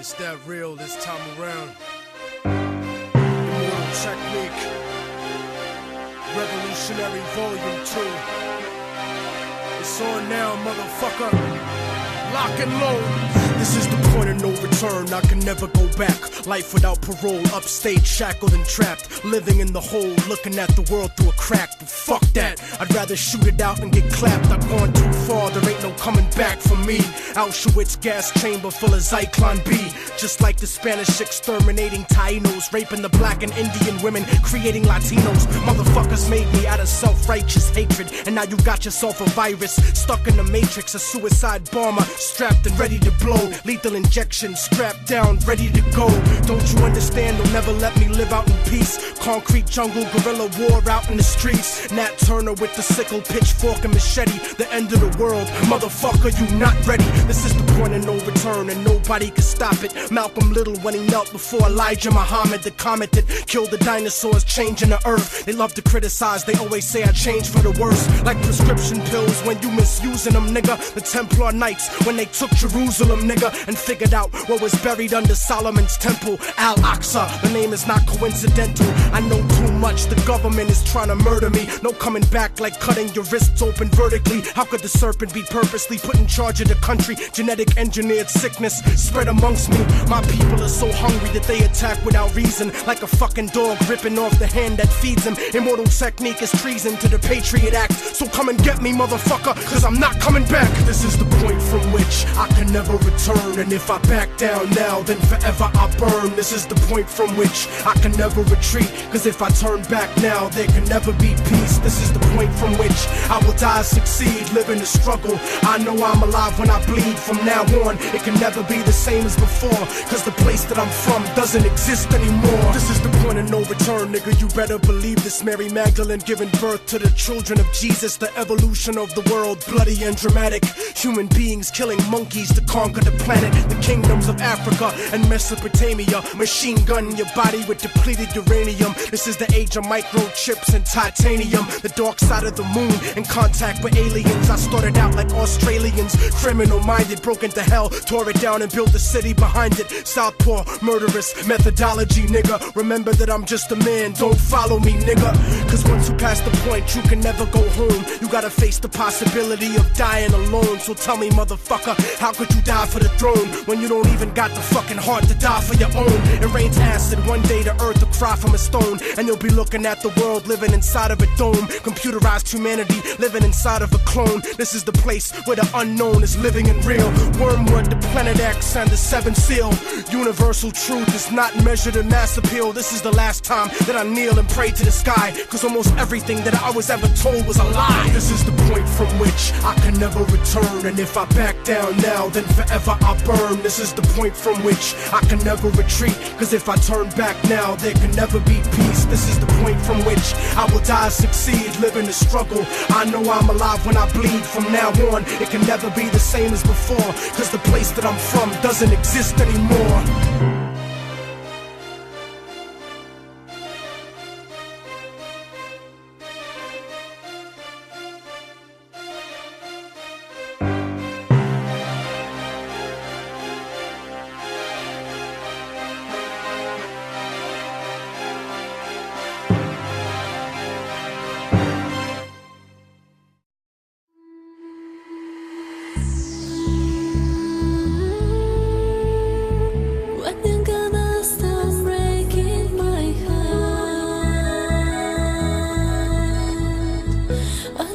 It's that real this time around. Immortal Technique. Revolutionary Volume 2. It's on now, motherfucker. Lock and load. This is the point of no return, I can never go back. Life without parole, upstage, shackled and trapped. Living in the hole, looking at the world through a crack. But fuck that, I'd rather shoot it out and get clapped. I've gone too far, there ain't no coming back for me. Auschwitz gas chamber full of Zyklon B. Just like the Spanish exterminating Tainos, raping the black and Indian women, creating Latinos. Motherfuckers made me out of self-righteous hatred. And now you got yourself a virus, stuck in the matrix. A suicide bomber, strapped and ready to blow. Lethal injection, strapped down, ready to go. Don't you understand? They'll never let me live out in peace. Concrete jungle, guerrilla war out in the streets. Nat Turner with the sickle, pitchfork and machete. The end of the world, motherfucker, you not ready. This is the point of no return and nobody can stop it. Malcolm Little when he knelt before Elijah Muhammad, the comet that killed the dinosaurs, changing the earth. They love to criticize, they always say I changed for the worse. Like prescription pills when you misusing them, nigga. The Templar Knights when they took Jerusalem, nigga, and figured out what was buried under Solomon's temple, Al-Aqsa. The name is not coincidental. I know too much, the government is trying to murder me. No coming back like cutting your wrists open vertically. How could the serpent be purposely put in charge of the country? Genetic engineered sickness spread amongst me. My people are so hungry that they attack without reason, like a fucking dog ripping off the hand that feeds them. Immortal Technique is treason to the Patriot Act. So come and get me, motherfucker, cause I'm not coming back. This is the point from which I can never return. And if I back down now, then forever I burn. This is the point from which I can never retreat. Cause if I turn back now, there can never be peace. This is the point from which I will die, succeed, live in the struggle. I know I'm alive when I bleed. From now on, it can never be the same as before. Cause the place that I'm from doesn't exist anymore. This is the point of no return, nigga, you better believe this. Mary Magdalene giving birth to the children of Jesus. The evolution of the world, bloody and dramatic. Human beings killing monkeys to conquer the planet. The kingdoms of Africa and Mesopotamia. Machine gun your body with depleted uranium. This is the age of microchips and titanium. The dark side of the moon, in contact with aliens. I started out like Australians, criminal-minded, broke into hell, tore it down and built a city behind it. Southpaw, murderous methodology, nigga. Remember that I'm just a man, don't follow me, nigga. Cause once you pass the point, you can never go home. You gotta face the possibility of dying alone. So tell me, motherfucker, how could you die for the throne when you don't even got the fucking heart to die for your own? It rains acid, one day the earth will cry from a stone. And you'll be looking at the world living inside of a dome. Computerized humanity living inside of a clone. This is the place where the unknown is living and real. Wormwood, the Planet X, and the Seventh Seal. Universal truth is not measured in mass appeal. This is the last time that I kneel and pray to the sky. Cause almost everything that I was ever told was a lie. This is the point from which I can never return. And if I back down now, then forever I burn. This is the point from which I can never retreat. Cause if I turn back now, there can never be peace. This is the point from which I will die, succeed, live in the struggle. I know I'm alive when I bleed. From now on, it can never be the same as before. Cause the place that I'm from doesn't exist anymore. I